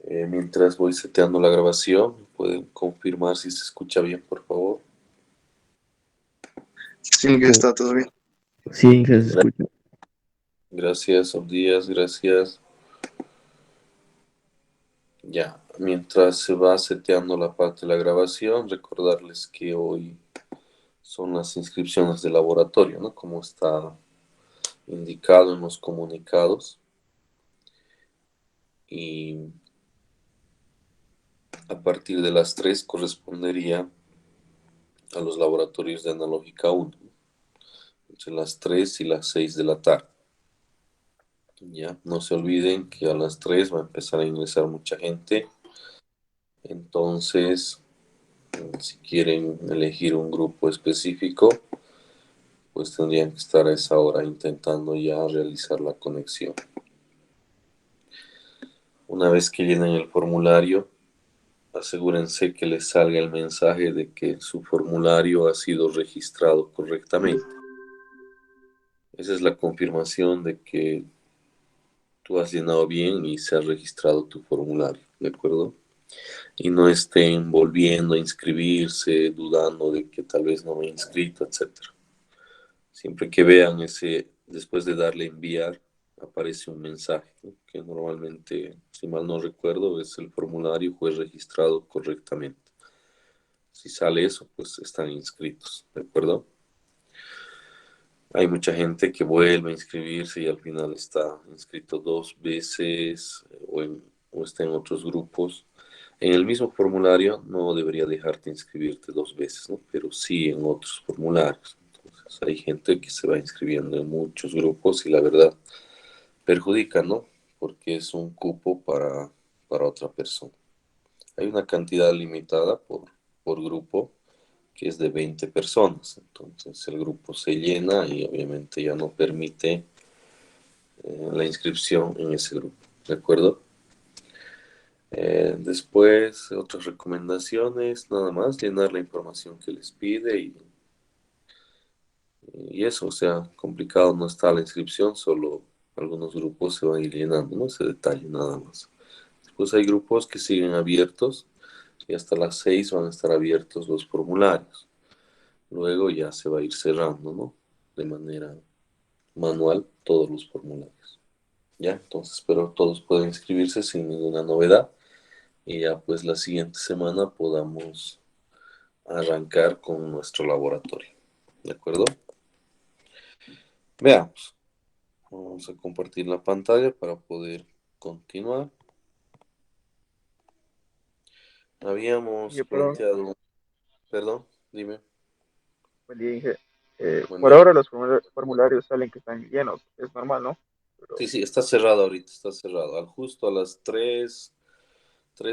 Mientras voy seteando la grabación, ¿pueden confirmar si se escucha bien, por favor? Sí, que está todo bien. Sí, se Gra- escucha. Gracias, Díaz, gracias. Ya, mientras se va seteando la parte de la grabación, recordarles que hoy son las inscripciones de laboratorio, ¿no? Como está indicado en los comunicados. Y a partir de las 3 correspondería a los laboratorios de Analógica 1, ¿no? Entre las 3 y las 6 de la tarde. Ya, no se olviden que a las 3 va a empezar a ingresar mucha gente. Entonces, si quieren elegir un grupo específico, pues tendrían que estar a esa hora intentando ya realizar la conexión. Una vez que llenen el formulario, asegúrense que les salga el mensaje de que su formulario ha sido registrado correctamente. Esa es la confirmación de que tú has llenado bien y se ha registrado tu formulario, ¿de acuerdo? Y no estén volviendo a inscribirse, dudando de que tal vez no me he inscrito, etcétera. Siempre que vean ese, después de darle enviar, aparece un mensaje, ¿no? Que normalmente, si mal no recuerdo, es el formulario fue registrado correctamente. Si sale eso, pues están inscritos, ¿de acuerdo? Hay mucha gente que vuelve a inscribirse y al final está inscrito 2 veces o está en otros grupos. En el mismo formulario no debería dejarte inscribirte 2 veces, ¿no? Pero sí en otros formularios. Entonces hay gente que se va inscribiendo en muchos grupos y la verdad perjudica, ¿no? Porque es un cupo para otra persona. Hay una cantidad limitada por grupo que es de 20 personas. Entonces el grupo se llena y obviamente ya no permite la inscripción en ese grupo. ¿De acuerdo? Después, otras recomendaciones, nada más, llenar la información que les pide y eso, o sea, complicado no está la inscripción, solo algunos grupos se van a ir llenando, ¿no? Ese detalle nada más. Después hay grupos que siguen abiertos y hasta las 6 van a estar abiertos los formularios. Luego ya se va a ir cerrando, ¿no? De manera manual todos los formularios. ¿Ya? Entonces espero todos puedan inscribirse sin ninguna novedad y ya pues la siguiente semana podamos arrancar con nuestro laboratorio. ¿De acuerdo? Veamos. Vamos a compartir la pantalla para poder continuar. Habíamos Oye, perdón, planteado, perdón, dime. buen día, Inge. Buen Por día. ahora los formularios salen que están llenos, es normal, ¿no? Sí, Pero, sí, está cerrado ahorita, está cerrado. Justo a las 3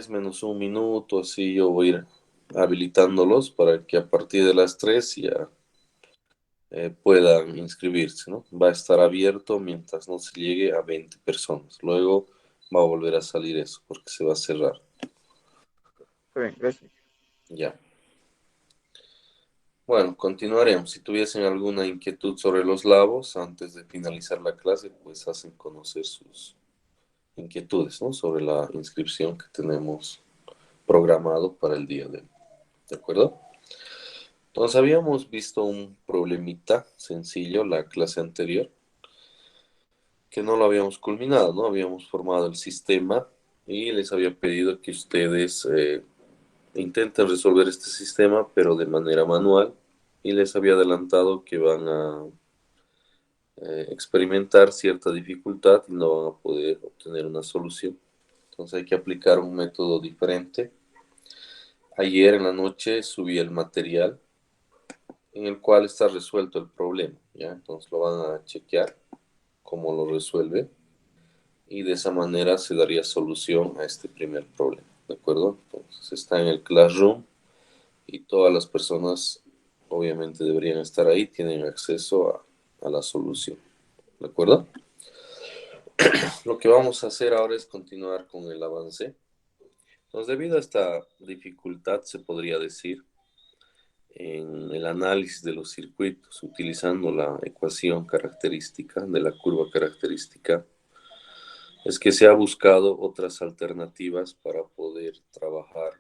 menos un minuto, así yo voy a ir habilitándolos para que a partir de las 3 ya puedan inscribirse, ¿no? Va a estar abierto mientras no se llegue a 20 personas. Luego va a volver a salir eso porque se va a cerrar. está bien, gracias. Ya. Bueno, continuaremos. Si tuviesen alguna inquietud sobre los labos antes de finalizar la clase, pues hacen conocer sus inquietudes, ¿no? Sobre la inscripción que tenemos programado para el día de hoy. ¿De acuerdo? Entonces habíamos visto un problemita sencillo la clase anterior, que no lo habíamos culminado, ¿no? Habíamos formado el sistema y les había pedido que ustedes intenten resolver este sistema, pero de manera manual, y les había adelantado que van a experimentar cierta dificultad y no van a poder obtener una solución. Entonces hay que aplicar un método diferente. Ayer en la noche subí el material en el cual está resuelto el problema, ¿ya? Entonces lo van a chequear cómo lo resuelve y de esa manera se daría solución a este primer problema, ¿de acuerdo? Entonces está en el Classroom y todas las personas obviamente deberían estar ahí, tienen acceso a la solución, ¿de acuerdo? Lo que vamos a hacer ahora es continuar con el avance. Entonces, debido a esta dificultad, se podría decir, en el análisis de los circuitos, utilizando la ecuación característica de la curva característica, es que se ha buscado otras alternativas para poder trabajar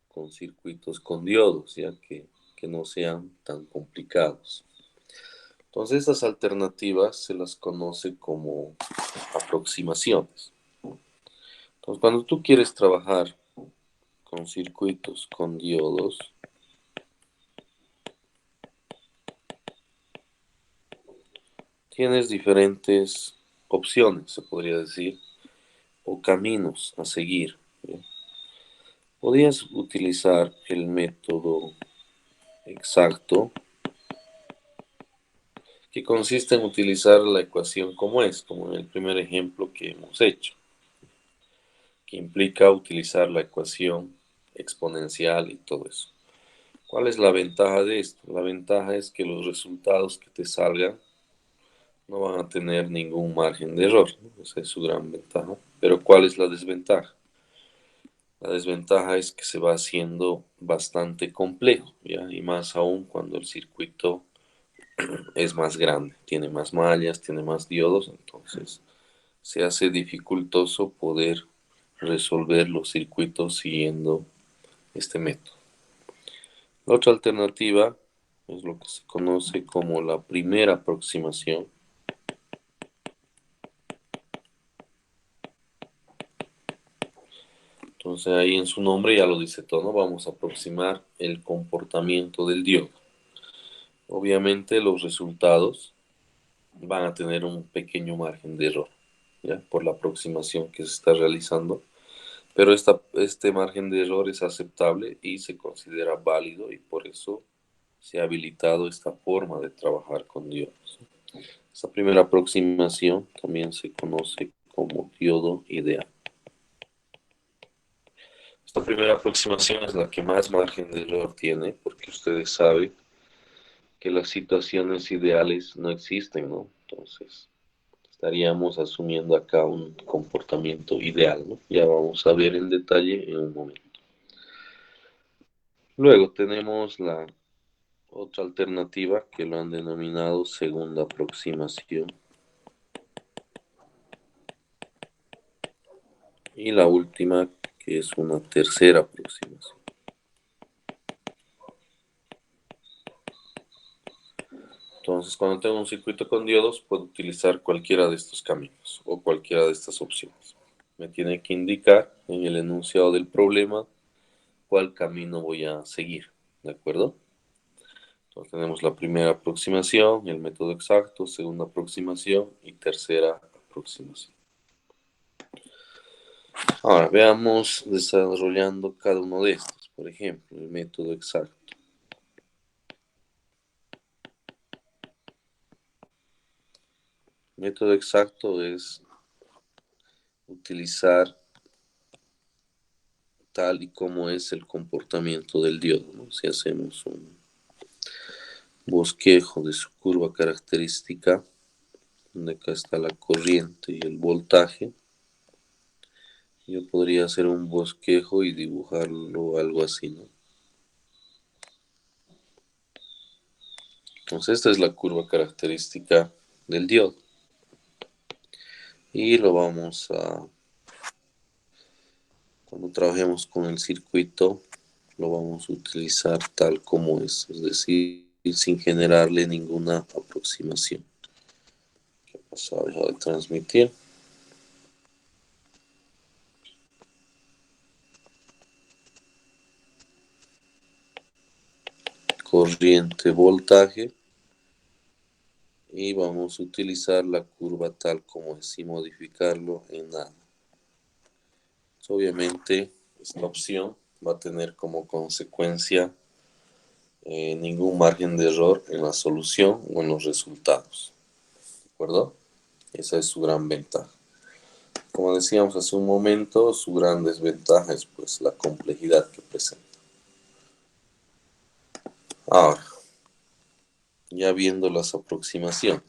con circuitos con diodos, ya que no sean tan complicados. Entonces, estas alternativas se las conoce como aproximaciones. Entonces, cuando tú quieres trabajar con circuitos con diodos, tienes diferentes opciones, se podría decir, o caminos a seguir. ¿Bien? Podrías utilizar el método exacto, que consiste en utilizar la ecuación como es, como en el primer ejemplo que hemos hecho, que implica utilizar la ecuación exponencial y todo eso. ¿Cuál es la ventaja de esto? La ventaja es que los resultados que te salgan no van a tener ningún margen de error, ¿no? Esa es su gran ventaja. Pero ¿cuál es la desventaja? La desventaja es que se va haciendo bastante complejo, ¿ya? Y más aún cuando el circuito es más grande, tiene más mallas, tiene más diodos, entonces se hace dificultoso poder resolver los circuitos siguiendo este método. La otra alternativa es lo que se conoce como la primera aproximación. Entonces ahí en su nombre ya lo dice todo, ¿no? Vamos a aproximar el comportamiento del diodo. Obviamente los resultados van a tener un pequeño margen de error, ¿ya? Por la aproximación que se está realizando. Pero este margen de error es aceptable y se considera válido y por eso se ha habilitado esta forma de trabajar con diodos. Esta primera aproximación también se conoce como diodo ideal. Esta primera aproximación es la que más margen de error tiene porque ustedes saben que las situaciones ideales no existen, ¿no? Entonces, estaríamos asumiendo acá un comportamiento ideal, ¿no? Ya vamos a ver el detalle en un momento. Luego tenemos la otra alternativa que lo han denominado segunda aproximación. Y la última que es una tercera aproximación. Entonces, cuando tengo un circuito con diodos, puedo utilizar cualquiera de estos caminos o cualquiera de estas opciones. Me tiene que indicar en el enunciado del problema cuál camino voy a seguir, ¿de acuerdo? Entonces tenemos la primera aproximación, el método exacto, segunda aproximación y tercera aproximación. Ahora veamos desarrollando cada uno de estos. Por ejemplo, el método exacto. El método exacto es utilizar tal y como es el comportamiento del diodo, ¿no? Si hacemos un bosquejo de su curva característica, donde acá está la corriente y el voltaje, yo podría hacer un bosquejo y dibujarlo algo así, ¿no? Entonces esta es la curva característica del diodo. Y lo vamos a, cuando trabajemos con el circuito, lo vamos a utilizar tal como es decir, sin generarle ninguna aproximación. ¿Qué pasa? Deja de transmitir. Corriente, voltaje. Y vamos a utilizar la curva tal como es sin modificarlo en nada. Obviamente esta opción va a tener como consecuencia ningún margen de error en la solución o en los resultados. ¿De acuerdo? Esa es su gran ventaja. Como decíamos hace un momento, su gran desventaja es pues la complejidad que presenta. Ahora, ya viendo las aproximaciones.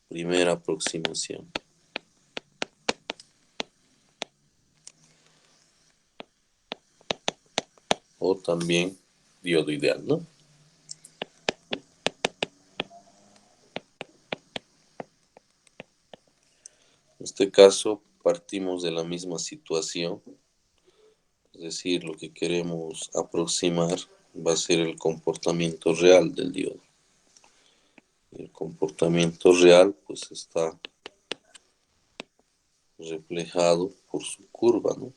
Primera aproximación. O también diodo ideal, ¿no? caso partimos de la misma situación, es decir, lo que queremos aproximar va a ser el comportamiento real del diodo. El comportamiento real pues está reflejado por su curva, ¿no?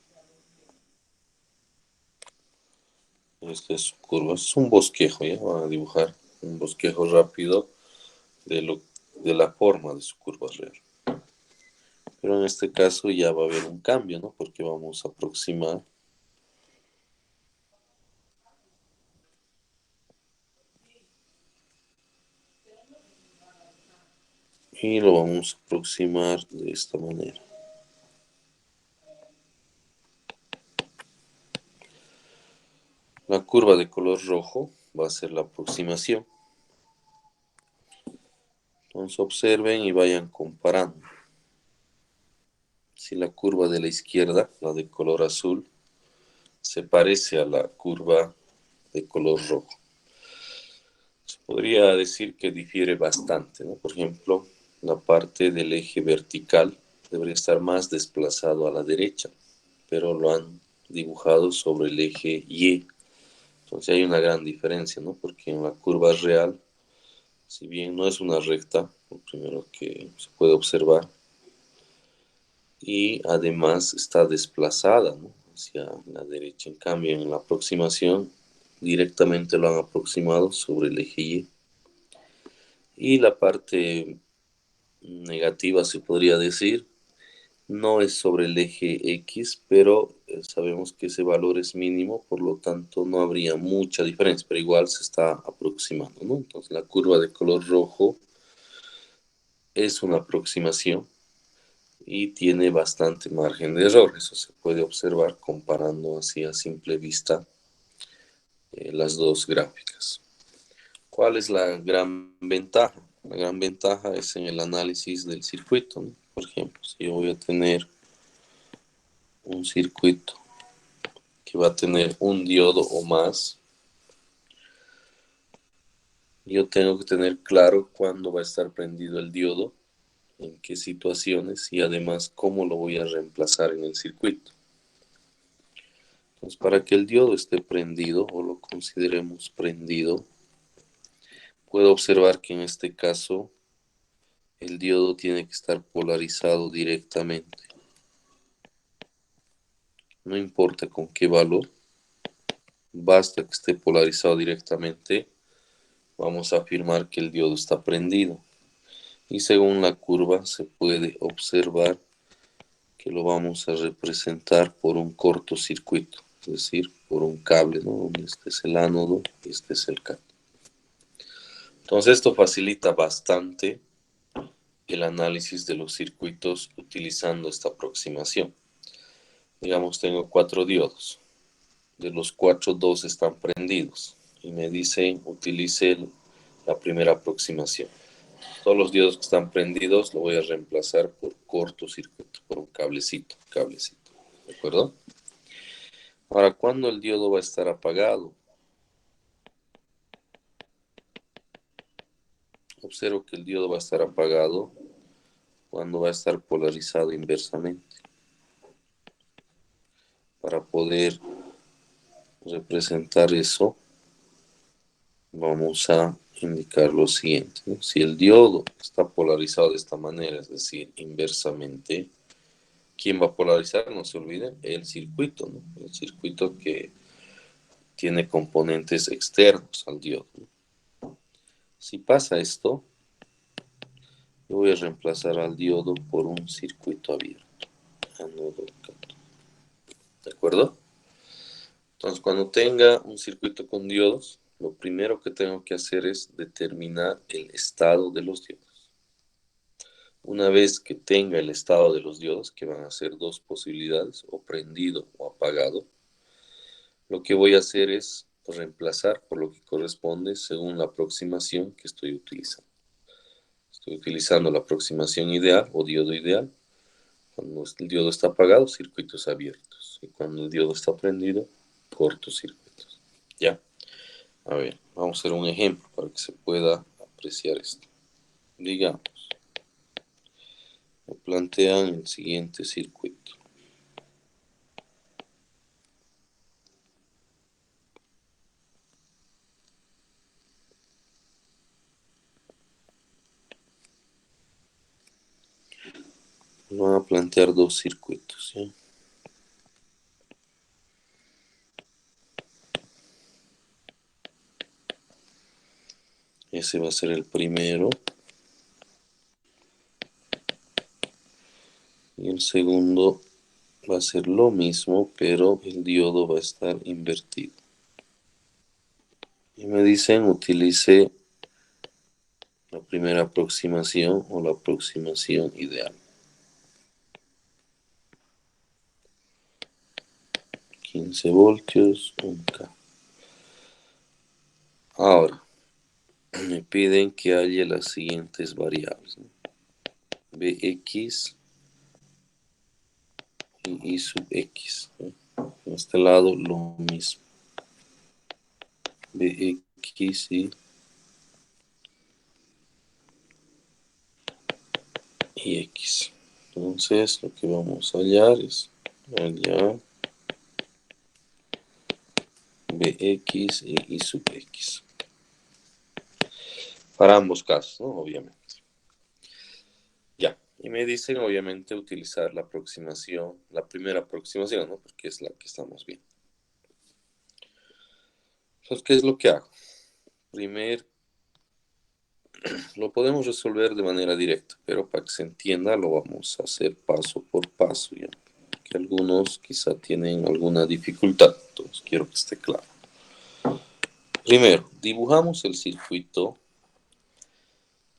Esta es su curva, es un bosquejo, ya van a dibujar un bosquejo rápido de la forma de su curva real. Pero en este caso ya va a haber un cambio, ¿no? Porque vamos a aproximar y lo vamos a aproximar de esta manera. La curva de color rojo va a ser la aproximación. Entonces observen y vayan comparando. Si la curva de la izquierda, la de color azul, se parece a la curva de color rojo, se podría decir que difiere bastante, ¿no? Por ejemplo, la parte del eje vertical debería estar más desplazado a la derecha, pero lo han dibujado sobre el eje Y. Entonces hay una gran diferencia, ¿no? Porque en la curva real, si bien no es una recta, lo primero que se puede observar, y además está desplazada, ¿no? Hacia la derecha. En cambio, en la aproximación, directamente lo han aproximado sobre el eje Y. Y la parte negativa, se podría decir, no es sobre el eje X, pero sabemos que ese valor es mínimo, por lo tanto no habría mucha diferencia, pero igual se está aproximando, ¿no? Entonces la curva de color rojo es una aproximación y tiene bastante margen de error. Eso se puede observar comparando así a simple vista las dos gráficas. ¿Cuál es la gran ventaja? La gran ventaja es en el análisis del circuito, ¿no? Por ejemplo, si yo voy a tener un circuito que va a tener un diodo o más, yo tengo que tener claro cuándo va a estar prendido el diodo, en qué situaciones y además cómo lo voy a reemplazar en el circuito. Entonces, para que el diodo esté prendido o lo consideremos prendido, puedo observar que en este caso el diodo tiene que estar polarizado directamente. No importa con qué valor, basta que esté polarizado directamente, vamos a afirmar que el diodo está prendido. Y según la curva se puede observar que lo vamos a representar por un cortocircuito, es decir, por un cable, ¿no? Donde este es el ánodo y este es el cátodo. Entonces esto facilita bastante el análisis de los circuitos utilizando esta aproximación. Digamos, tengo 4 diodos. De los 4, 2 están prendidos. Y me dicen, utilice la primera aproximación. Todos los diodos que están prendidos lo voy a reemplazar por cortocircuito, por un cablecito. ¿De acuerdo? Ahora, ¿cuándo el diodo va a estar apagado? Observo que el diodo va a estar apagado cuando va a estar polarizado inversamente. Para poder representar eso, vamos a indicar lo siguiente, ¿no? Si el diodo está polarizado de esta manera, es decir, inversamente, ¿quién va a polarizar? No se olviden, el circuito, ¿no? El circuito que tiene componentes externos al diodo, ¿no? Si pasa esto, yo voy a reemplazar al diodo por un circuito abierto. Ánodo, cátodo. ¿De acuerdo? Entonces, cuando tenga un circuito con diodos, lo primero que tengo que hacer es determinar el estado de los diodos. Una vez que tenga el estado de los diodos, que van a ser dos posibilidades, o prendido o apagado, lo que voy a hacer es reemplazar por lo que corresponde según la aproximación que estoy utilizando. Estoy utilizando la aproximación ideal o diodo ideal. Cuando el diodo está apagado, circuitos abiertos. Y cuando el diodo está prendido, cortocircuitos. ¿Ya? A ver, vamos a hacer un ejemplo para que se pueda apreciar esto. Digamos, me plantean el siguiente circuito. Nos van a plantear dos circuitos, ¿sí? Ese va a ser el primero. Y el segundo va a ser lo mismo, pero el diodo va a estar invertido. Y me dicen utilice la primera aproximación o la aproximación ideal. 15 voltios, 1K. Ahora, me piden que haya las siguientes variables, ¿no? Bx y I sub X, ¿no? En este lado lo mismo. Bx y X. Entonces, lo que vamos a hallar es hallar Bx y I sub X. Para ambos casos, ¿no? Obviamente. Ya. Y me dicen, obviamente, utilizar la aproximación, la primera aproximación, ¿no? Porque es la que estamos viendo. Entonces, ¿qué es lo que hago? Primero, lo podemos resolver de manera directa, pero para que se entienda lo vamos a hacer paso por paso, ¿ya? Que algunos quizá tienen alguna dificultad, entonces quiero que esté claro. Primero, dibujamos el circuito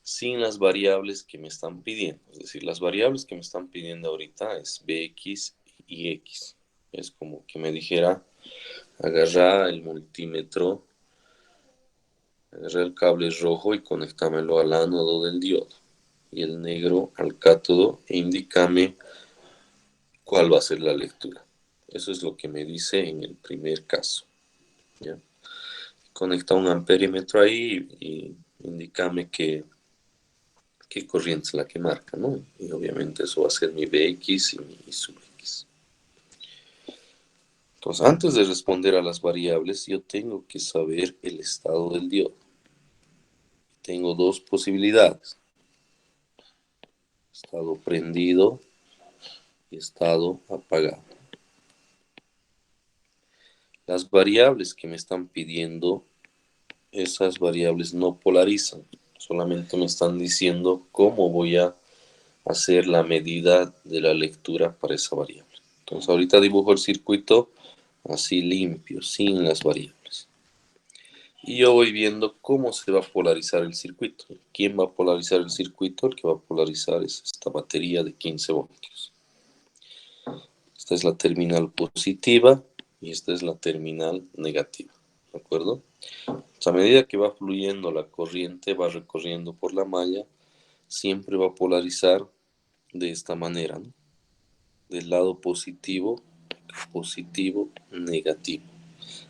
sin las variables que me están pidiendo. Es decir, las variables que me están pidiendo ahorita es Bx y X. Es como que me dijera, agarra el multímetro, agarra el cable rojo y conéctamelo al ánodo del diodo y el negro al cátodo e indícame cuál va a ser la lectura. Eso es lo que me dice en el primer caso, ¿ya? Conecta un amperímetro ahí y indícame qué corriente es la que marca, ¿no? Y obviamente eso va a ser mi Bx y mi I sub X. Entonces, antes de responder a las variables, yo tengo que saber el estado del diodo. Tengo dos posibilidades: estado prendido y estado apagado. Las variables que me están pidiendo, esas variables no polarizan, solamente me están diciendo cómo voy a hacer la medida de la lectura para esa variable. Entonces ahorita dibujo el circuito así limpio, sin las variables. Y yo voy viendo cómo se va a polarizar el circuito. ¿Quién va a polarizar el circuito? El que va a polarizar es esta batería de 15 voltios. Esta es la terminal positiva y esta es la terminal negativa, ¿de acuerdo? A medida que va fluyendo la corriente, va recorriendo por la malla, siempre va a polarizar de esta manera, ¿no? Del lado positivo, positivo, negativo.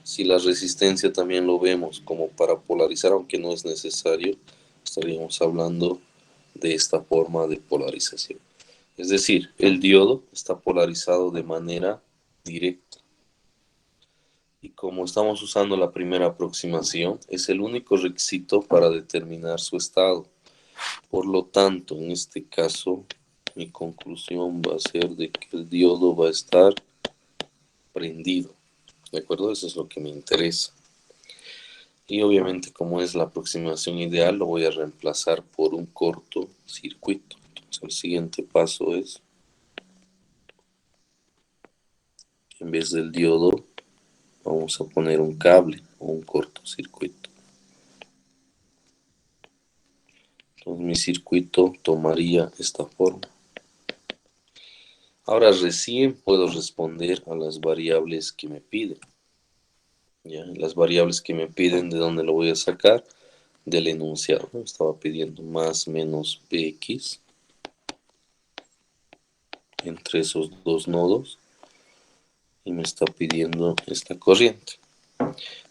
Si la resistencia también lo vemos como para polarizar, aunque no es necesario, estaríamos hablando de esta forma de polarización. Es decir, el diodo está polarizado de manera directa. Y como estamos usando la primera aproximación, es el único requisito para determinar su estado. Por lo tanto, en este caso, mi conclusión va a ser de que el diodo va a estar prendido. ¿De acuerdo? Eso es lo que me interesa. Y obviamente, como es la aproximación ideal, lo voy a reemplazar por un cortocircuito. Entonces, el siguiente paso es, en vez del diodo, vamos a poner un cable o un cortocircuito. Entonces mi circuito tomaría esta forma. Ahora recién puedo responder a las variables que me piden. ¿Ya? Las variables que me piden, ¿de dónde lo voy a sacar? Del enunciado, ¿no? Estaba pidiendo más menos Bx entre esos dos nodos y me está pidiendo esta corriente.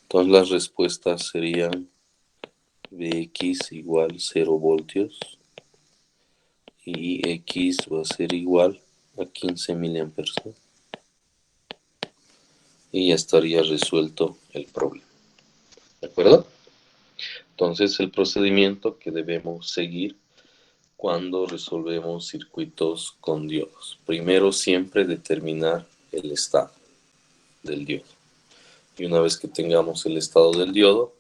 Entonces las respuestas serían Bx igual 0 voltios y X va a ser igual a 15 miliamperes, ¿no? Y ya estaría resuelto el problema. ¿De acuerdo? Entonces, el procedimiento que debemos seguir cuando resolvemos circuitos con diodos. Primero, siempre determinar el estado del diodo. Y una vez que tengamos el estado del diodo,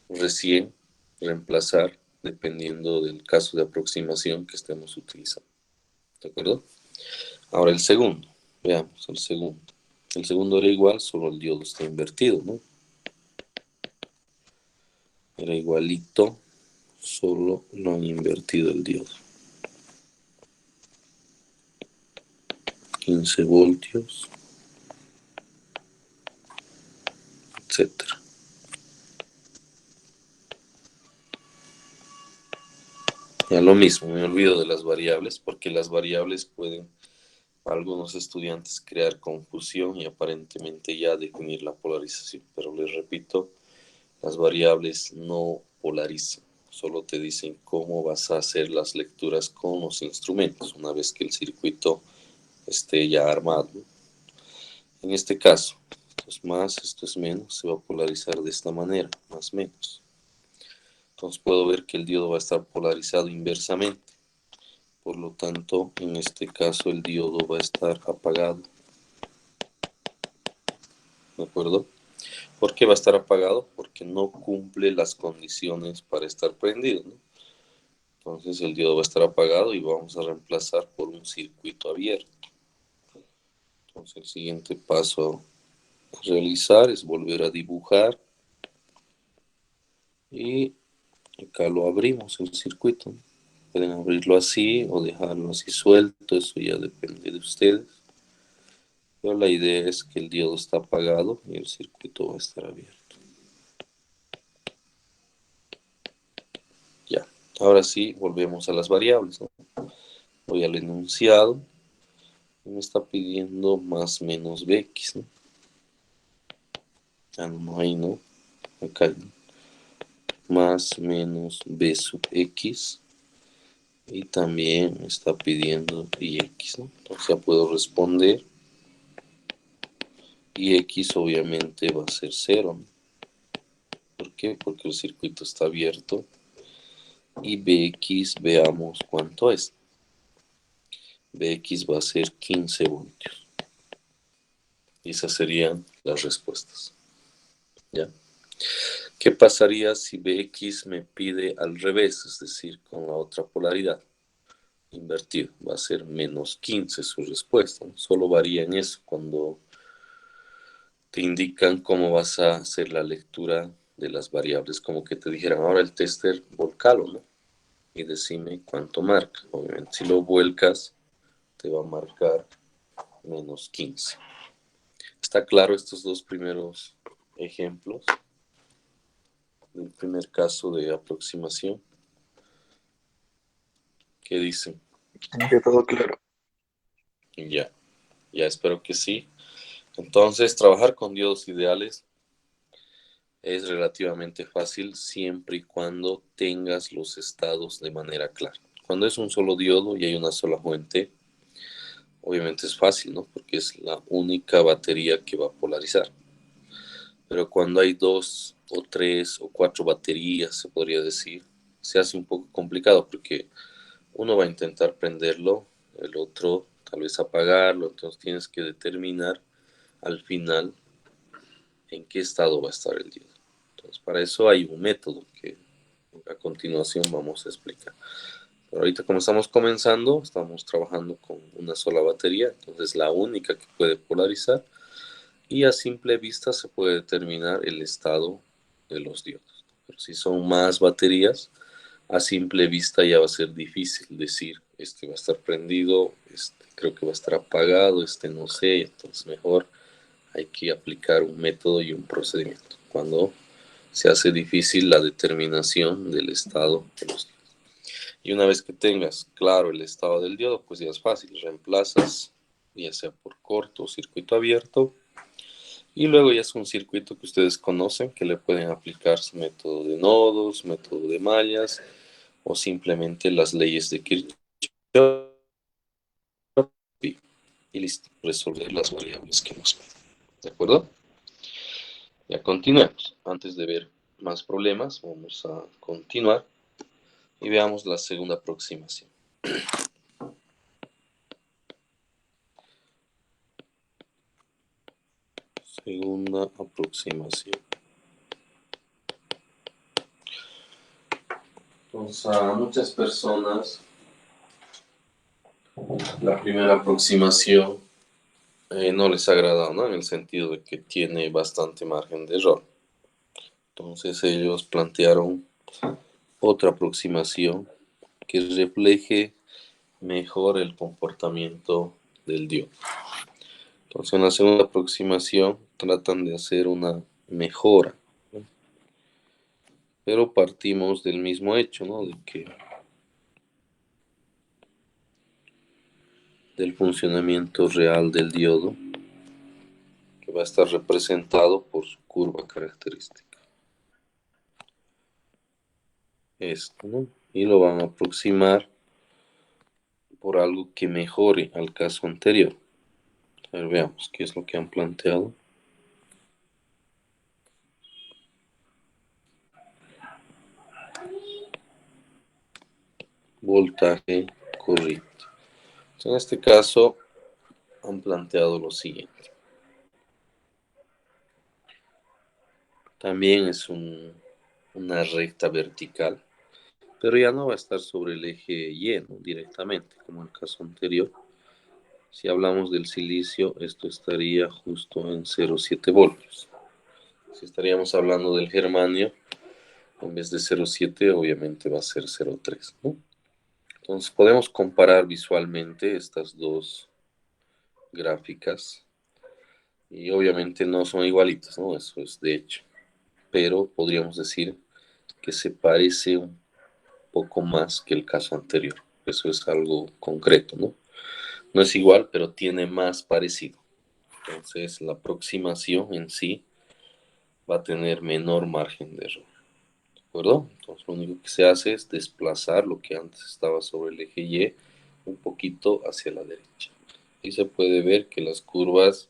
recién reemplazar dependiendo del caso de aproximación que estemos utilizando. ¿De acuerdo? Ahora el segundo. Veamos el segundo. El segundo era igual, solo el diodo está invertido, ¿no? Era igualito, solo lo han invertido el diodo. 15 voltios, etcétera. Ya lo mismo, me olvido de las variables, porque las variables pueden para algunos estudiantes crear confusión y aparentemente ya definir la polarización. Pero les repito, las variables no polarizan, solo te dicen cómo vas a hacer las lecturas con los instrumentos una vez que el circuito esté ya armado. En este caso, esto es más, esto es menos, se va a polarizar de esta manera, más menos. Entonces puedo ver que el diodo va a estar polarizado inversamente. Por lo tanto, en este caso el diodo va a estar apagado. ¿De acuerdo? ¿Por qué va a estar apagado? Porque no cumple las condiciones para estar prendido, ¿no? Entonces el diodo va a estar apagado y vamos a reemplazar por un circuito abierto. Entonces el siguiente paso a realizar es volver a dibujar y acá lo abrimos el circuito. Pueden abrirlo así o dejarlo así suelto, eso ya depende de ustedes. Pero la idea es que el diodo está apagado y el circuito va a estar abierto. Ya, ahora sí volvemos a las variables, ¿no? Voy al enunciado y me está pidiendo más menos bx, ¿no? Ah, no, ahí no, acá hay más menos b sub x y también me está pidiendo ix, ¿no? Entonces ya puedo responder y x obviamente va a ser 0, ¿no? ¿Por qué? Porque el circuito está abierto y bx veamos cuánto es. Bx va a ser 15 voltios. Y esas serían las respuestas. ¿Ya? ¿Qué pasaría si Bx me pide al revés, es decir, con la otra polaridad? Invertido, va a ser menos 15 su respuesta, ¿no? Solo varía en eso cuando te indican cómo vas a hacer la lectura de las variables, como que te dijeran, ahora el tester, volcalo, ¿no? Y decime cuánto marca. Obviamente, si lo vuelcas, te va a marcar menos 15. ¿Está claro estos dos primeros ejemplos del primer caso de aproximación? ¿Qué dicen? Ya todo claro. Ya, ya espero que sí. Entonces, trabajar con diodos ideales es relativamente fácil siempre y cuando tengas los estados de manera clara. Cuando es un solo diodo y hay una sola fuente, obviamente es fácil, ¿no? Porque es la única batería que va a polarizar. Pero cuando hay dos o tres o cuatro baterías, se podría decir, se hace un poco complicado porque uno va a intentar prenderlo, el otro tal vez apagarlo, entonces tienes que determinar al final en qué estado va a estar el diodo. Entonces, para eso hay un método que a continuación vamos a explicar. Pero ahorita como estamos comenzando, estamos trabajando con una sola batería, entonces la única que puede polarizar y a simple vista se puede determinar el estado de los diodos. Pero si son más baterías, a simple vista ya va a ser difícil decir, este va a estar prendido, este creo que va a estar apagado, este no sé, entonces mejor hay que aplicar un método y un procedimiento cuando se hace difícil la determinación del estado de los diodos. Y una vez que tengas claro el estado del diodo, pues ya es fácil, reemplazas ya sea por corto o circuito abierto y luego ya es un circuito que ustedes conocen que le pueden aplicar su método de nodos, método de mallas o simplemente las leyes de Kirchhoff y listo, resolver las variables que nos piden. ¿De acuerdo? Ya continuemos. Antes de ver más problemas, vamos a continuar y veamos la segunda aproximación. Segunda aproximación. Entonces, a muchas personas, la primera aproximación no les agrada, ¿no? En el sentido de que tiene bastante margen de error. Entonces, ellos plantearon otra aproximación que refleje mejor el comportamiento del diodo. Entonces, en la segunda aproximación tratan de hacer una mejora, ¿no? Pero partimos del mismo hecho, ¿no? De que del funcionamiento real del diodo, que va a estar representado por su curva característica. Esto, ¿no? Y lo van a aproximar por algo que mejore al caso anterior. A ver, veamos qué es lo que han planteado. Voltaje corriente. Entonces, en este caso han planteado lo siguiente. También es una recta vertical, pero ya no va a estar sobre el eje Y, ¿no? Directamente, como en el caso anterior. Si hablamos del silicio, esto estaría justo en 0,7 voltios. Si estaríamos hablando del germanio, en vez de 0,7, obviamente va a ser 0,3, ¿no? Entonces podemos comparar visualmente estas dos gráficas y obviamente no son igualitas, ¿no? Eso es de hecho, pero podríamos decir que se parece un poco más que el caso anterior. Eso es algo concreto, ¿no? No es igual, pero tiene más parecido. Entonces la aproximación en sí va a tener menor margen de error. ¿De acuerdo? Entonces lo único que se hace es desplazar lo que antes estaba sobre el eje Y un poquito hacia la derecha. Y se puede ver que las curvas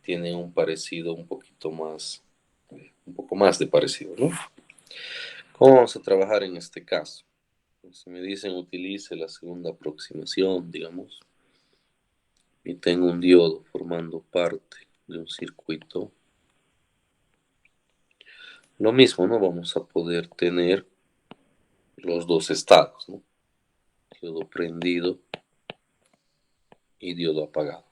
tienen un parecido un poquito más, un poco más de parecido, ¿no? ¿Cómo vamos a trabajar en este caso? Si me dicen utilice la segunda aproximación, digamos, y tengo un diodo formando parte de un circuito, lo mismo, ¿no? Vamos a poder tener los dos estados, ¿no? Diodo prendido y diodo apagado.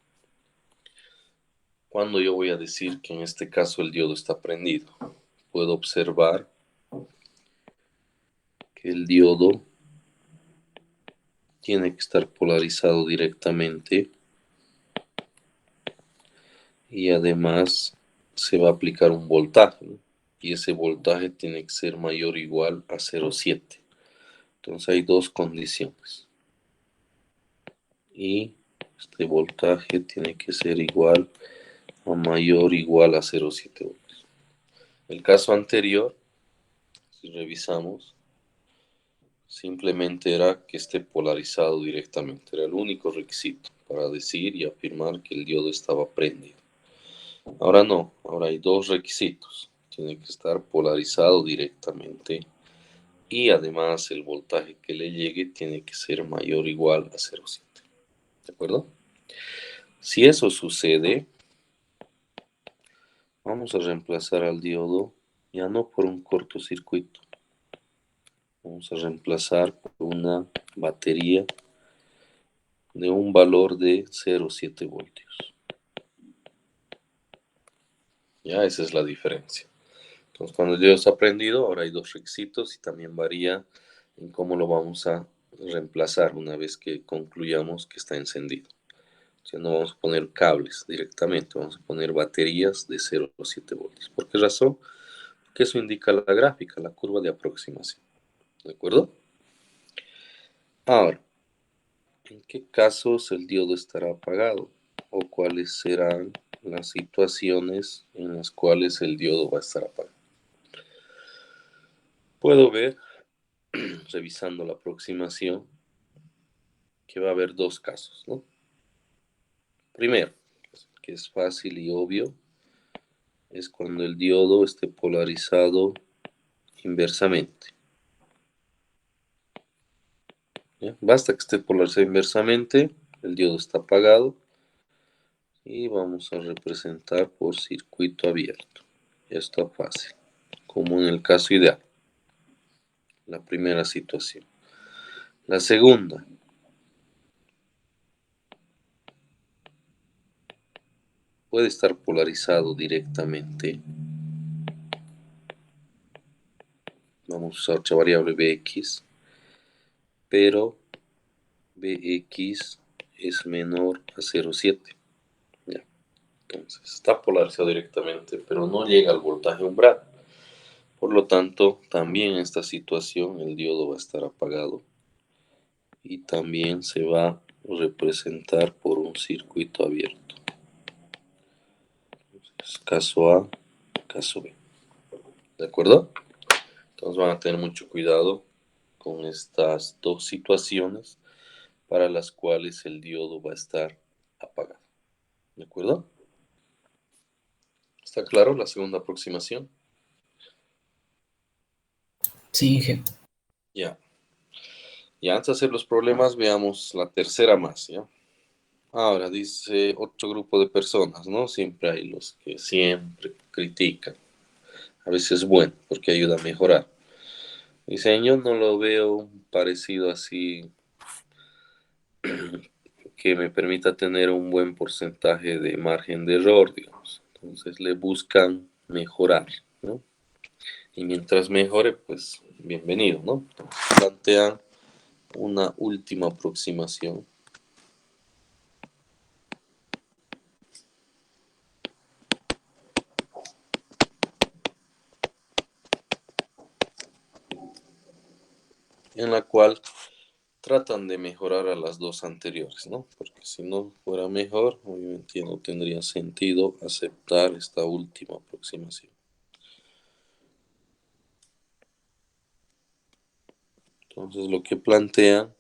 ¿Cuándo yo voy a decir que en este caso el diodo está prendido? Puedo observar que el diodo tiene que estar polarizado directamente y además se va a aplicar un voltaje, ¿no? Y ese voltaje tiene que ser mayor o igual a 0,7. Entonces hay dos condiciones. Y este voltaje tiene que ser igual a mayor o igual a 0,7 voltios. El caso anterior, si revisamos, simplemente era que esté polarizado directamente. Era el único requisito para decir y afirmar que el diodo estaba prendido. Ahora no, ahora hay dos requisitos. Tiene que estar polarizado directamente y además el voltaje que le llegue tiene que ser mayor o igual a 0,7. ¿De acuerdo? Si eso sucede, vamos a reemplazar al diodo ya no por un cortocircuito. Vamos a reemplazar por una batería de un valor de 0,7 voltios. Ya, esa es la diferencia. Entonces, cuando el diodo está prendido, ahora hay dos requisitos y también varía en cómo lo vamos a reemplazar una vez que concluyamos que está encendido. O sea, no vamos a poner cables directamente, vamos a poner baterías de 0,7 voltios. ¿Por qué razón? Porque eso indica la gráfica, la curva de aproximación. ¿De acuerdo? Ahora, ¿en qué casos el diodo estará apagado? ¿O cuáles serán las situaciones en las cuales el diodo va a estar apagado? Puedo ver, revisando la aproximación, que va a haber dos casos, ¿no? Primero, que es fácil y obvio, es cuando el diodo esté polarizado inversamente. ¿Ya? Basta que esté polarizado inversamente, el diodo está apagado y vamos a representar por circuito abierto. Ya está fácil, como en el caso ideal, la primera situación. La segunda, puede estar polarizado directamente. Vamos a usar otra variable bx, pero bx es menor a 0,7. Ya. Entonces está polarizado directamente, pero no llega al voltaje umbral. Por lo tanto, también en esta situación el diodo va a estar apagado y también se va a representar por un circuito abierto. Entonces, caso A, caso B. ¿De acuerdo? Entonces van a tener mucho cuidado con estas dos situaciones para las cuales el diodo va a estar apagado. ¿De acuerdo? ¿Está claro la segunda aproximación? Sí, Inge. Ya. Y antes de hacer los problemas, veamos la tercera más, ¿ya? Ahora dice otro grupo de personas, ¿no? Siempre hay los que siempre critican. A veces es bueno porque ayuda a mejorar. Dicen, yo no lo veo parecido así que me permita tener un buen porcentaje de margen de error, digamos. Entonces le buscan mejorar, ¿no? Y mientras mejore, pues bienvenido, ¿no? Entonces, plantean una última aproximación. En la cual tratan de mejorar a las dos anteriores, ¿no? Porque si no fuera mejor, obviamente no tendría sentido aceptar esta última aproximación. Entonces lo que plantean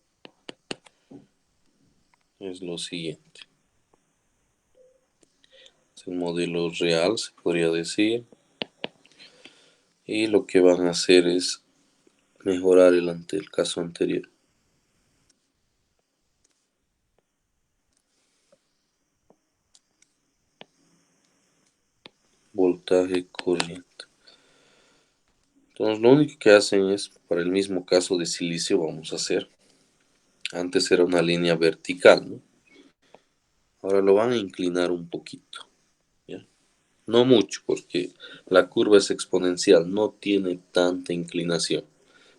es lo siguiente. Es el modelo real, se podría decir. Y lo que van a hacer es mejorar el caso anterior. Voltaje, corriente. Entonces lo único que hacen es, para el mismo caso de silicio, vamos a hacer. Antes era una línea vertical, ¿no? Ahora lo van a inclinar un poquito. ¿Ya? No mucho, porque la curva es exponencial, no tiene tanta inclinación,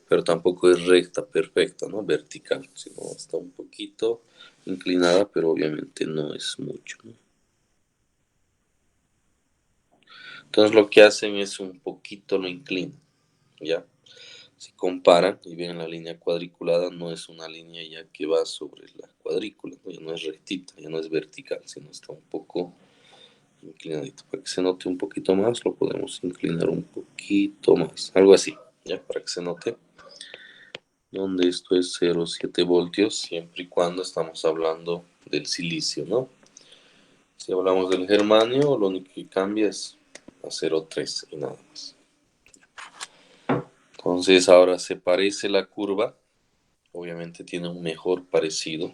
pero tampoco es recta, perfecta, ¿no? Vertical, sino está un poquito inclinada, pero obviamente no es mucho, ¿no? Entonces lo que hacen es un poquito lo inclinan, ¿ya? Si comparan y ven la línea cuadriculada, no es una línea ya que va sobre la cuadrícula, ¿no? Ya no es rectita, ya no es vertical, sino está un poco inclinadito. Para que se note un poquito más, lo podemos inclinar un poquito más, algo así, ya, para que se note. Donde esto es 0,7 voltios, siempre y cuando estamos hablando del silicio, ¿no? Si hablamos del germanio, lo único que cambia es a 0,3 y nada más. Entonces ahora se parece la curva, obviamente tiene un mejor parecido,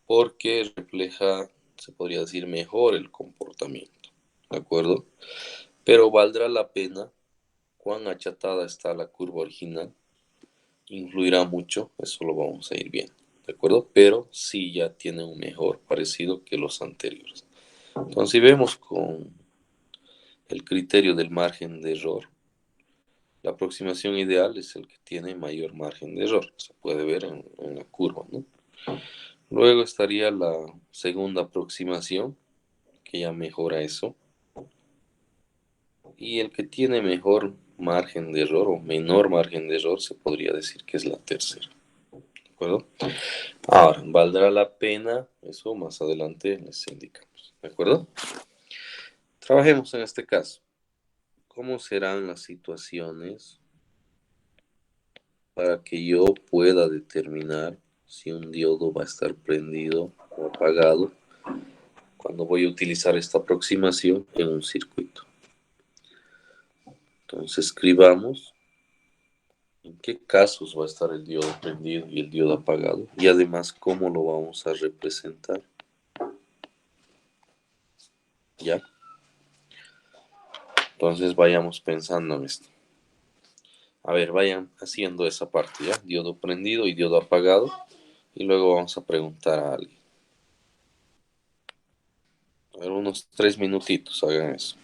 porque refleja, se podría decir, mejor el comportamiento, ¿de acuerdo? Pero valdrá la pena, cuán achatada está la curva original, influirá mucho, eso lo vamos a ir viendo, ¿de acuerdo? Pero sí ya tiene un mejor parecido que los anteriores. Entonces, si vemos con el criterio del margen de error, la aproximación ideal es el que tiene mayor margen de error, se puede ver en la curva, ¿no? Luego estaría la segunda aproximación, que ya mejora eso. Y el que tiene mejor margen de error o menor margen de error se podría decir que es la tercera. ¿De acuerdo? Ahora, valdrá la pena, eso más adelante les indicamos. ¿De acuerdo? Trabajemos en este caso. ¿Cómo serán las situaciones para que yo pueda determinar si un diodo va a estar prendido o apagado cuando voy a utilizar esta aproximación en un circuito. Entonces escribamos en qué casos va a estar el diodo prendido y el diodo apagado y además cómo lo vamos a representar. ¿Ya? Entonces vayamos pensando en esto. A ver, vayan haciendo esa parte, ¿ya? Diodo prendido y diodo apagado. Y luego vamos a preguntar a alguien. A ver, unos 3 minutitos, hagan eso.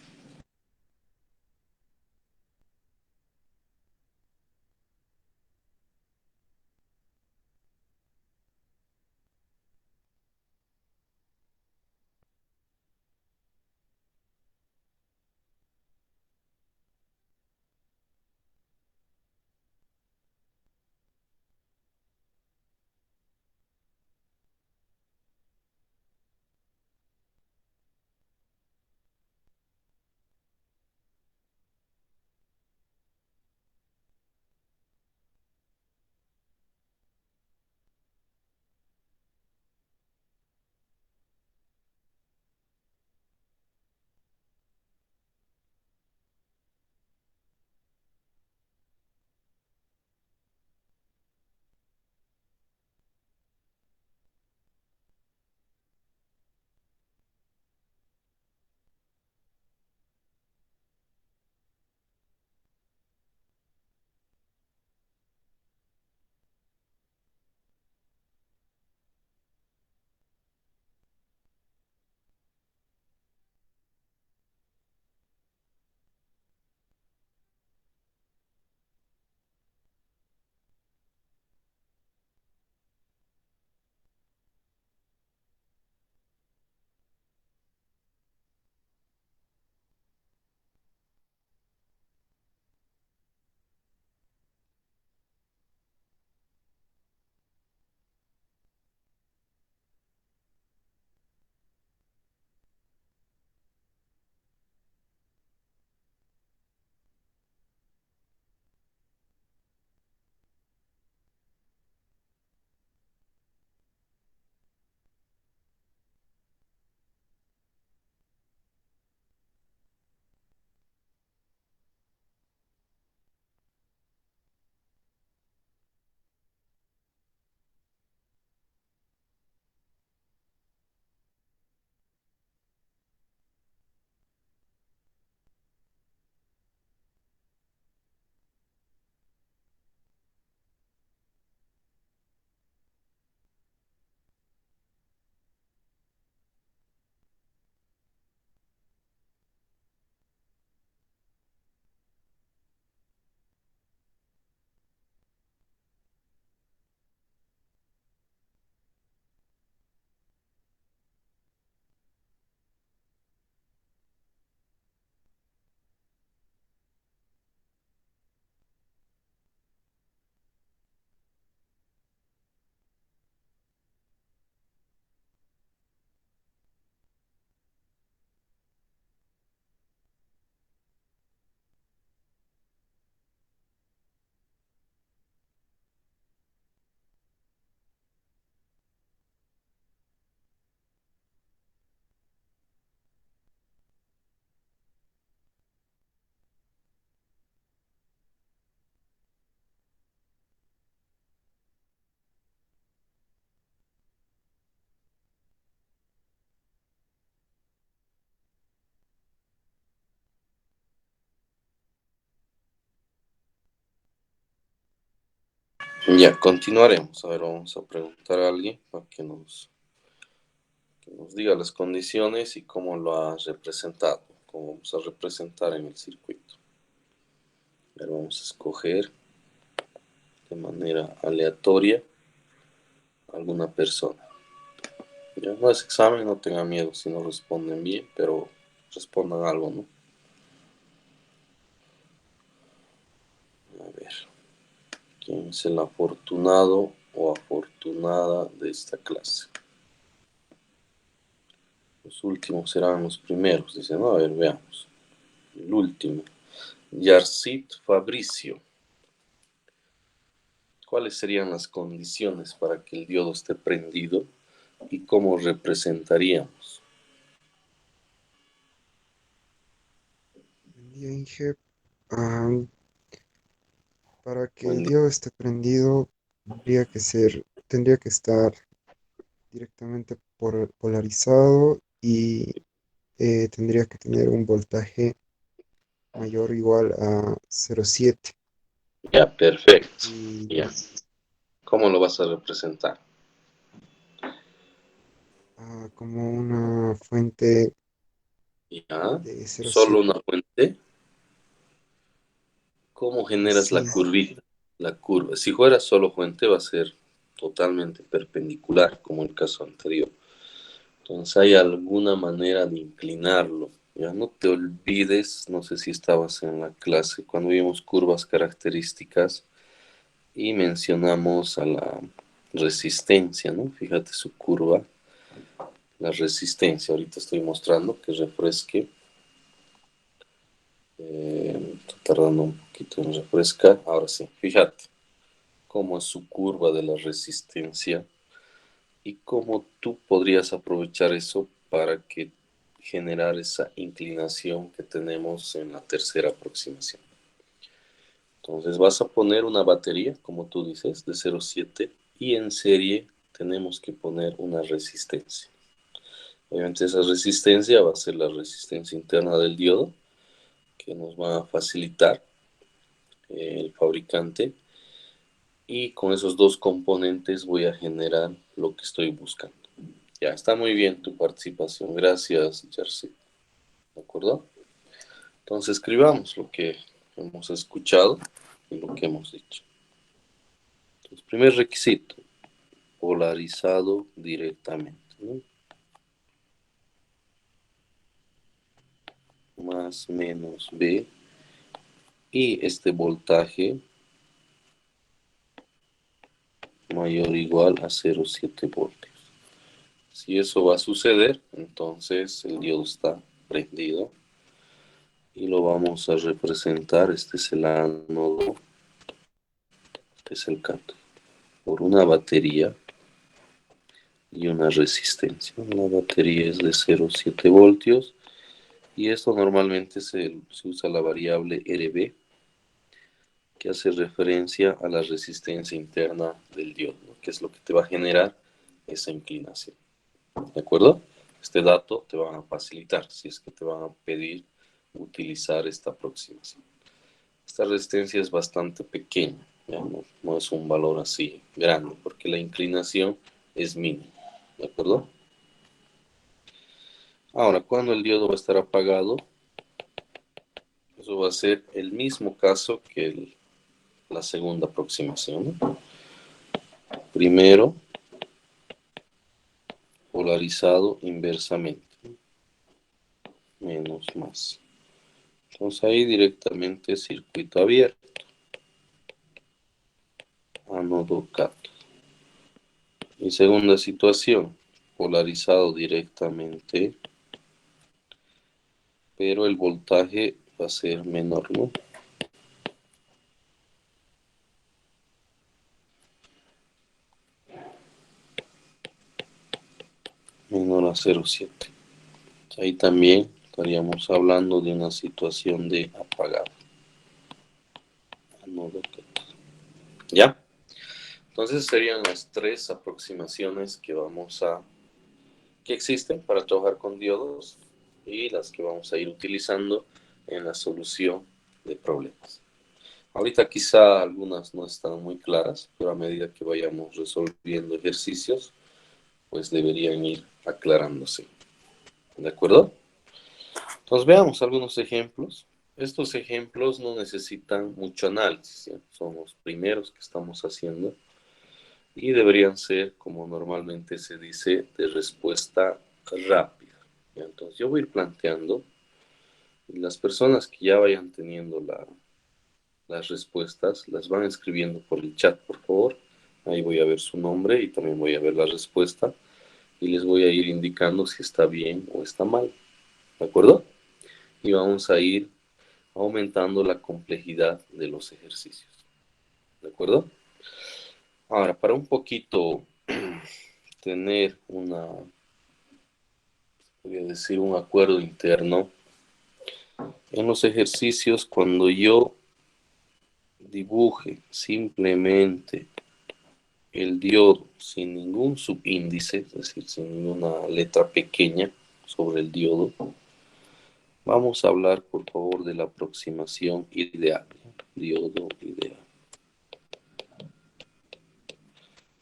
Ya, continuaremos. A ver, vamos a preguntar a alguien para que nos diga las condiciones y cómo lo ha representado, cómo vamos a representar en el circuito. A ver, vamos a escoger de manera aleatoria a alguna persona. Ya no es examen, no tengan miedo si no responden bien, pero respondan algo, ¿no? A ver, ¿quién es el afortunado o afortunada de esta clase? Los últimos serán los primeros, dicen, ¿no? A ver, veamos. El último. Yarcit Fabricio. ¿Cuáles serían las condiciones para que el diodo esté prendido y cómo representaríamos? Buen día, Inge. Ah, para que el Buen diodo esté prendido, tendría que estar directamente polarizado y tendría que tener un voltaje mayor o igual a 0,7 Ya, perfecto. y Ya. ¿Cómo lo vas a representar? como una fuente Ya. de cero coma Solo una siete. fuente. ¿Cómo generas la Sí, curvita? La curva. Si fuera solo fuente va a ser totalmente perpendicular, como el caso anterior. Entonces hay alguna manera de inclinarlo. Ya no te olvides, no sé si estabas en la clase, cuando vimos curvas características y mencionamos a la resistencia, ¿no? Fíjate su curva, la resistencia. Ahorita estoy mostrando que refresque. Está tardando un poquito en refrescar. Ahora sí, fíjate cómo es su curva de la resistencia y cómo tú podrías aprovechar eso para que generar esa inclinación que tenemos en la tercera aproximación. Entonces vas a poner una batería, como tú dices, de 0,7 y en serie tenemos que poner una resistencia. Obviamente esa resistencia va a ser la resistencia interna del diodo que nos va a facilitar el fabricante y con esos dos componentes voy a generar lo que estoy buscando. Ya está muy bien tu participación. Gracias, Jersey. ¿De acuerdo? Entonces escribamos lo que hemos escuchado y lo que hemos dicho. Entonces, primer requisito, polarizado directamente, ¿no? Más menos B y este voltaje mayor o igual a 0,7 voltios. Si eso va a suceder, entonces el diodo está prendido y lo vamos a representar. Este es el ánodo, este es el cátodo, por una batería y una resistencia. La batería es de 0,7 voltios y esto normalmente se usa la variable RB que hace referencia a la resistencia interna del diodo, ¿no? Que es lo que te va a generar esa inclinación. ¿De acuerdo? Este dato te va a facilitar si es que te van a pedir utilizar esta aproximación. Esta resistencia es bastante pequeña, ¿ya? No es un valor así grande, porque la inclinación es mínima. ¿De acuerdo? Ahora, cuando el diodo va a estar apagado, eso va a ser el mismo caso que la segunda aproximación, ¿no? Primero, polarizado inversamente, menos más. Entonces ahí directamente circuito abierto, ánodo cátodo. Y segunda situación, polarizado directamente, pero el voltaje va a ser menor, ¿no? Menor a 0,7. Ahí también estaríamos hablando de una situación de apagado. Ánodo cátodo. ¿Ya? Entonces serían las tres aproximaciones que existen para trabajar con diodos y las que vamos a ir utilizando en la solución de problemas. Ahorita quizá algunas no están muy claras, pero a medida que vayamos resolviendo ejercicios, pues deberían ir aclarándose. ¿De acuerdo? Entonces veamos algunos ejemplos. Estos ejemplos no necesitan mucho análisis, ¿sí? Son los primeros que estamos haciendo y deberían ser, como normalmente se dice, de respuesta rápida. ¿Ya? Entonces yo voy a ir planteando y las personas que ya vayan teniendo las respuestas las van escribiendo por el chat, por favor. Ahí voy a ver su nombre y también voy a ver la respuesta y les voy a ir indicando si está bien o está mal. ¿De acuerdo? Y vamos a ir aumentando la complejidad de los ejercicios. ¿De acuerdo? Ahora, para un poquito tener voy a decir, un acuerdo interno, en los ejercicios, cuando yo dibuje simplemente el diodo sin ningún subíndice, es decir, sin ninguna letra pequeña sobre el diodo, vamos a hablar, por favor, de la aproximación ideal. Diodo ideal.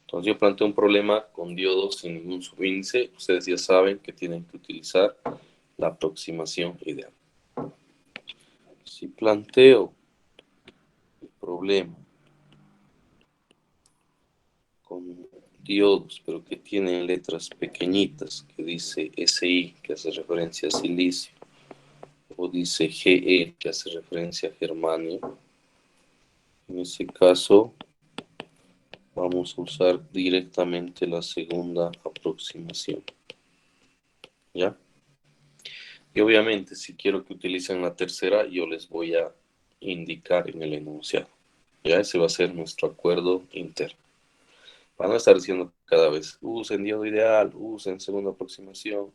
Entonces yo planteo un problema con diodos sin ningún subíndice. Ustedes ya saben que tienen que utilizar la aproximación ideal. Si planteo el problema con diodos, pero que tienen letras pequeñitas, que dice SI, que hace referencia a silicio, o dice GE, que hace referencia a germanio, en ese caso vamos a usar directamente la segunda aproximación. ¿Ya? Y obviamente, si quiero que utilicen la tercera, yo les voy a indicar en el enunciado. Ya ese va a ser nuestro acuerdo interno. Para no estar diciendo cada vez, usen diodo ideal, usen segunda aproximación,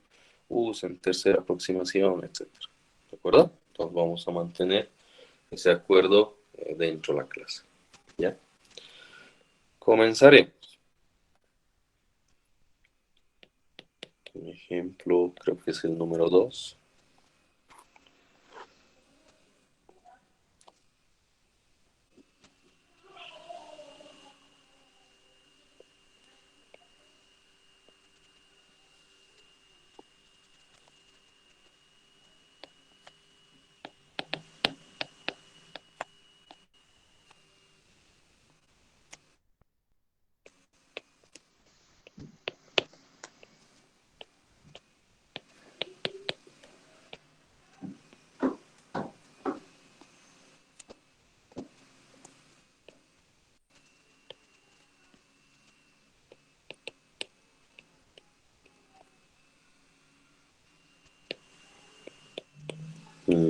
usen tercera aproximación, etcétera. ¿De acuerdo? Entonces vamos a mantener ese acuerdo dentro de la clase. ¿Ya? Comenzaremos. Un ejemplo, creo que es el número 2.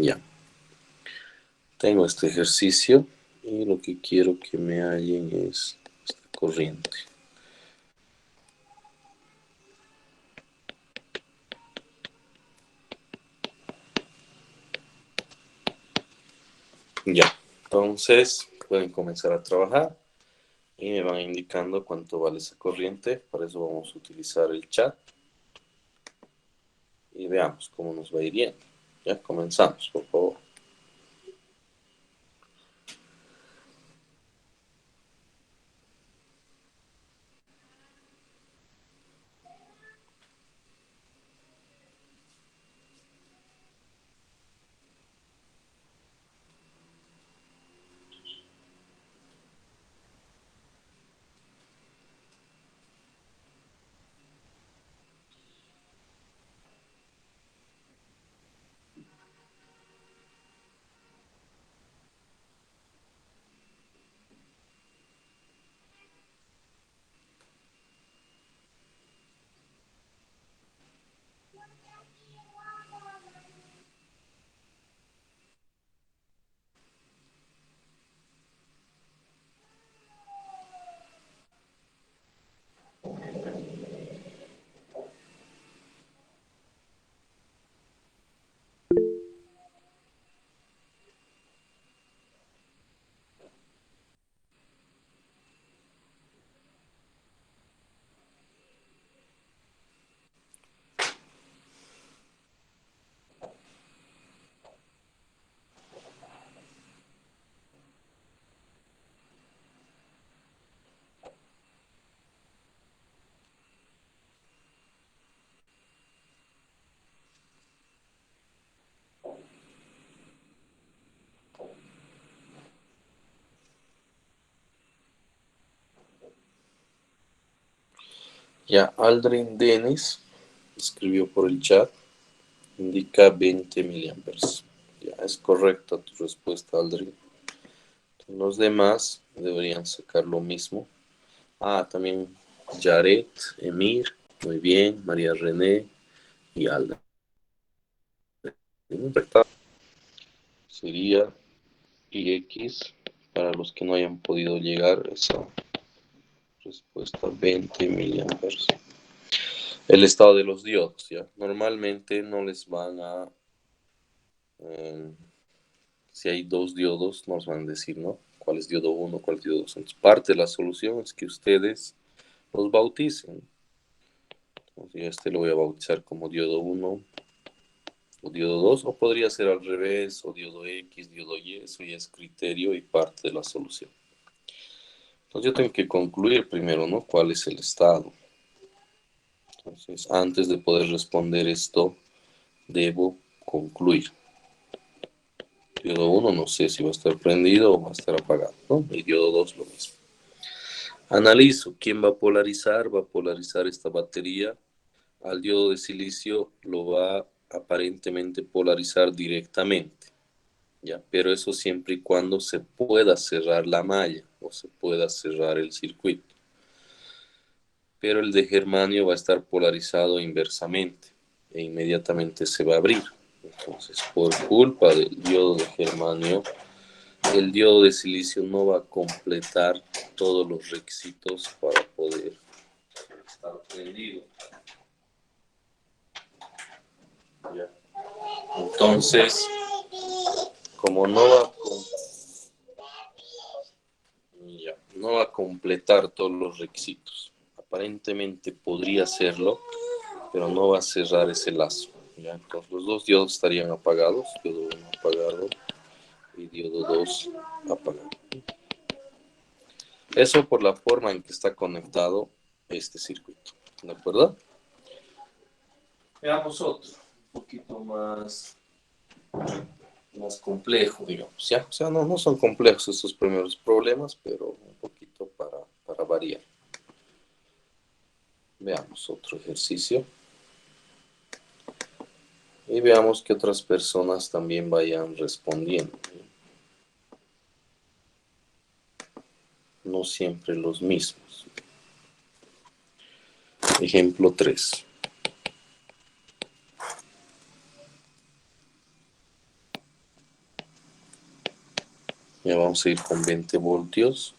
Ya. Tengo este ejercicio y lo que quiero que me hallen es esta corriente. Ya. Entonces pueden comenzar a trabajar y me van indicando cuánto vale esa corriente. Para eso vamos a utilizar el chat y veamos cómo nos va hiriendo. Ya comenzamos, por favor. Ya Aldrin Dennis escribió por el chat, indica 20 miliamperes. Ya es correcta tu respuesta, Aldrin. Los demás deberían sacar lo mismo. También Jared, Emir, muy bien, María René y Aldrin. Sería IX para los que no hayan podido llegar a esa Respuesta 20 miliamperes. El estado de los diodos, ¿ya? Normalmente no les van a... si hay dos diodos, nos van a decir, ¿no? ¿Cuál es diodo 1, cuál es diodo 2? Entonces, parte de la solución es que ustedes los bauticen. Entonces, este lo voy a bautizar como diodo 1 o diodo 2, o podría ser al revés, o diodo X, diodo Y, eso ya es criterio y parte de la solución. Entonces, yo tengo que concluir primero, ¿no? ¿Cuál es el estado? Entonces, antes de poder responder esto, debo concluir. Diodo 1 no sé si va a estar prendido o va a estar apagado, ¿no? Y diodo 2 lo mismo. Analizo quién va a polarizar. Va a polarizar esta batería. Al diodo de silicio lo va aparentemente polarizar directamente, ¿ya? Pero eso siempre y cuando se pueda cerrar la malla o se pueda cerrar el circuito. Pero el de germanio va a estar polarizado inversamente e inmediatamente se va a abrir. Entonces, por culpa del diodo de germanio, el diodo de silicio no va a completar todos los requisitos para poder estar prendido. ¿Ya? Entonces, como no va a completar todos los requisitos, aparentemente podría hacerlo, pero no va a cerrar ese lazo. ¿Ya? Entonces, los dos diodos estarían apagados, diodo 1 apagado y diodo 2 apagado. Eso por la forma en que está conectado este circuito. ¿De acuerdo? Veamos otro, un poquito más complejo, digamos. ¿Ya? O sea, no son complejos estos primeros problemas, pero un poquito para variar. Veamos otro ejercicio. Y veamos que otras personas también vayan respondiendo. No siempre los mismos. Ejemplo 3. Ya vamos a ir con 20 voltios.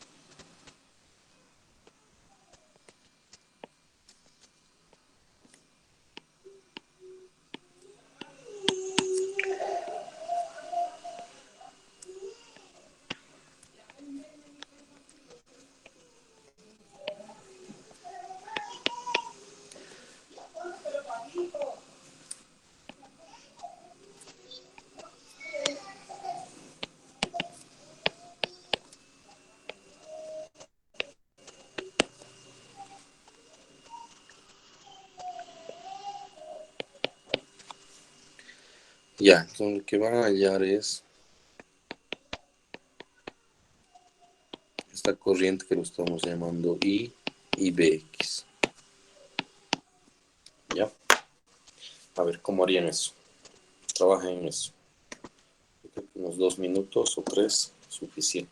Ya, entonces lo que van a hallar es esta corriente que lo estamos llamando I y BX. ¿Ya? A ver, ¿cómo harían eso? Trabajen en eso. Yo creo que unos 2 minutos o 3, suficiente.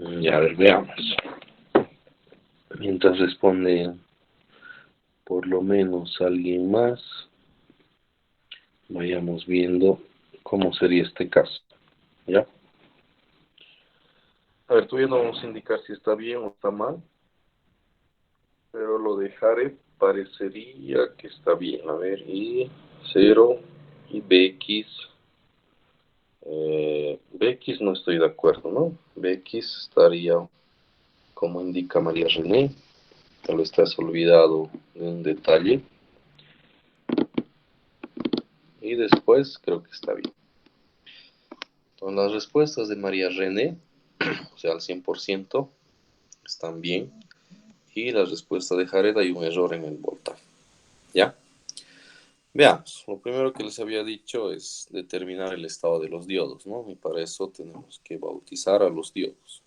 Ya, a ver, veamos. Mientras responde por lo menos alguien más, vayamos viendo cómo sería este caso. ¿Ya? A ver, todavía no vamos a indicar si está bien o está mal, pero lo de Jared parecería que está bien. A ver, y 0 y BX. BX no estoy de acuerdo, ¿no? BX estaría como indica María René. Tal vez te has olvidado de un detalle. Y después creo que está bien. Entonces las respuestas de María René, o sea, al 100%, están bien. Y la respuesta de Jared hay un error en el voltaje. ¿Ya? Veamos. Lo primero que les había dicho es determinar el estado de los diodos, ¿no? Y para eso tenemos que bautizar a los diodos.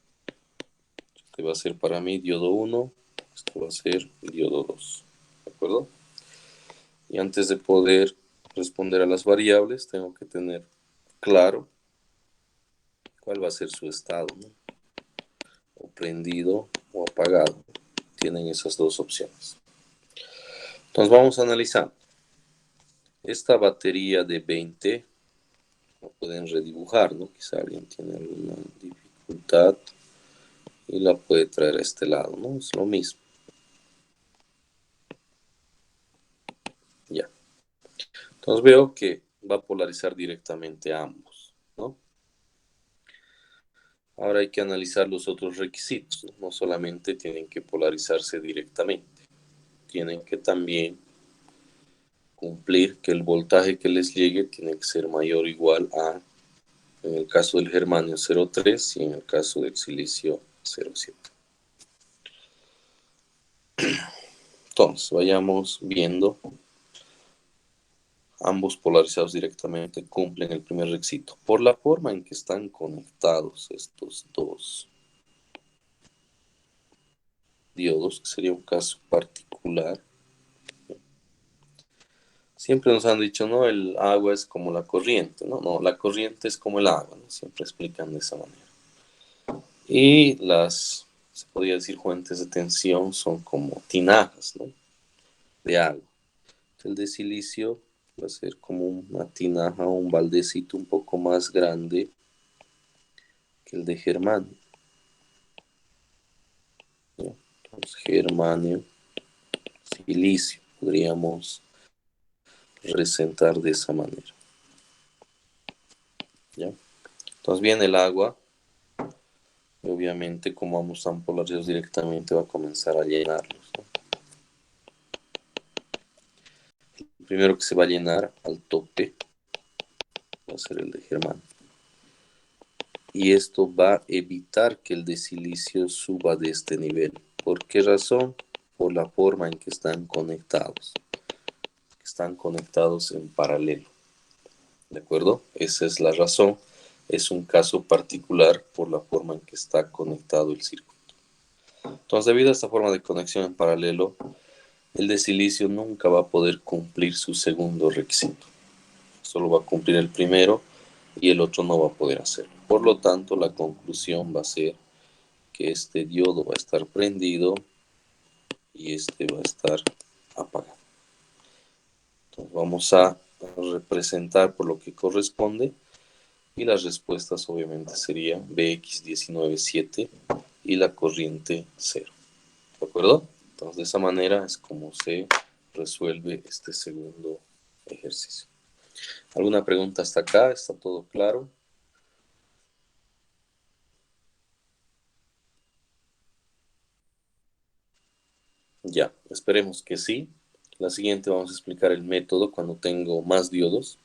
Este va a ser para mí diodo 1, esto va a ser diodo 2. ¿De acuerdo? Y antes de poder responder a las variables, tengo que tener claro cuál va a ser su estado, ¿no? O prendido o apagado. Tienen esas dos opciones. Entonces vamos a analizar. Esta batería de 20 la pueden redibujar, ¿no? Quizá alguien tiene alguna dificultad y la puede traer a este lado, ¿no? Es lo mismo. Ya. Entonces veo que va a polarizar directamente a ambos, ¿no? Ahora hay que analizar los otros requisitos, ¿no? No solamente tienen que polarizarse directamente, tienen que también cumplir que el voltaje que les llegue tiene que ser mayor o igual a, en el caso del germanio 0,3 y en el caso del silicio 0,7. Entonces, vayamos viendo. Ambos polarizados directamente cumplen el primer requisito. Por la forma en que están conectados estos dos diodos, que sería un caso particular. Siempre nos han dicho, no, el agua es como la corriente, ¿no? No, la corriente es como el agua, ¿no? Siempre explican de esa manera. Y las, se podría decir, fuentes de tensión son como tinajas, ¿no? De agua. El de silicio va a ser como una tinaja o un baldecito un poco más grande que el de germanio. ¿No? Entonces, germanio, silicio, podríamos representar de esa manera. ¿Ya? Entonces viene el agua. Obviamente, como ambos están polarizados directamente, va a comenzar a llenarlos, ¿no? El primero que se va a llenar al tope va a ser el de germanio. Y esto va a evitar que el de silicio suba de este nivel. ¿Por qué razón? Por la forma en que están conectados. Están conectados en paralelo. ¿De acuerdo? Esa es la razón. Es un caso particular por la forma en que está conectado el circuito. Entonces, debido a esta forma de conexión en paralelo, el de silicio nunca va a poder cumplir su segundo requisito. Solo va a cumplir el primero y el otro no va a poder hacerlo. Por lo tanto, la conclusión va a ser que este diodo va a estar prendido y este va a estar apagado. Entonces, vamos a representar por lo que corresponde y las respuestas obviamente serían BX197 y la corriente 0. ¿De acuerdo? Entonces, de esa manera es como se resuelve este segundo ejercicio. ¿Alguna pregunta hasta acá? ¿Está todo claro? Ya, esperemos que sí. La siguiente vamos a explicar el método cuando tengo más diodos,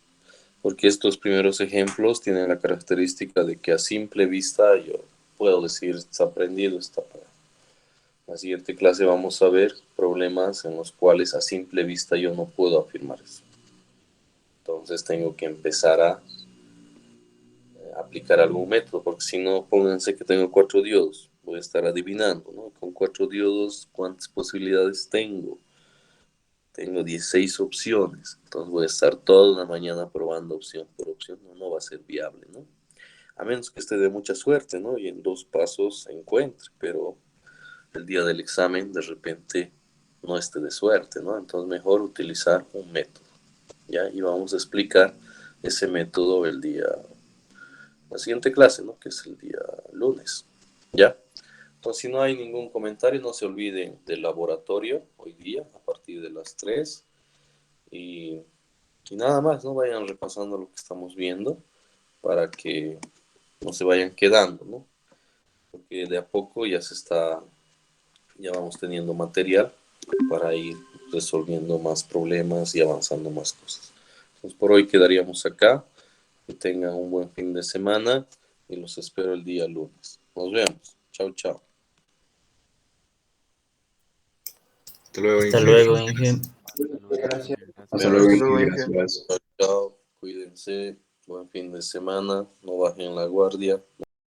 porque estos primeros ejemplos tienen la característica de que a simple vista yo puedo decir está prendido, está apagado. En la siguiente clase vamos a ver problemas en los cuales a simple vista yo no puedo afirmar eso. Entonces tengo que empezar a aplicar algún método, porque si no, pónganse que tengo 4 diodos, voy a estar adivinando, ¿no? Con 4 diodos, ¿cuántas posibilidades tengo? Tengo 16 opciones, entonces voy a estar toda una mañana probando opción por opción, no va a ser viable, ¿no? a menos que esté de mucha suerte, ¿no? Y en 2 pasos se encuentre, pero el día del examen de repente no esté de suerte, ¿no? Entonces mejor utilizar un método, ¿ya? Y vamos a explicar ese método la siguiente clase, ¿no? Que es el día lunes, ¿ya? Entonces, si no hay ningún comentario, no se olviden del laboratorio hoy día a partir de las 3 y, y nada más, ¿no? Vayan repasando lo que estamos viendo para que no se vayan quedando, ¿no? Porque de a poco ya vamos teniendo material para ir resolviendo más problemas y avanzando más cosas. Entonces, por hoy quedaríamos acá. Que tengan un buen fin de semana y los espero el día lunes. Nos vemos. Chao, chao. Hasta luego, Hasta Inge. luego, Inge. Gracias. Hasta luego, Hasta luego, Inge. Inge. Gracias. Chao, chao. Cuídense. Buen fin de semana. No bajen la guardia.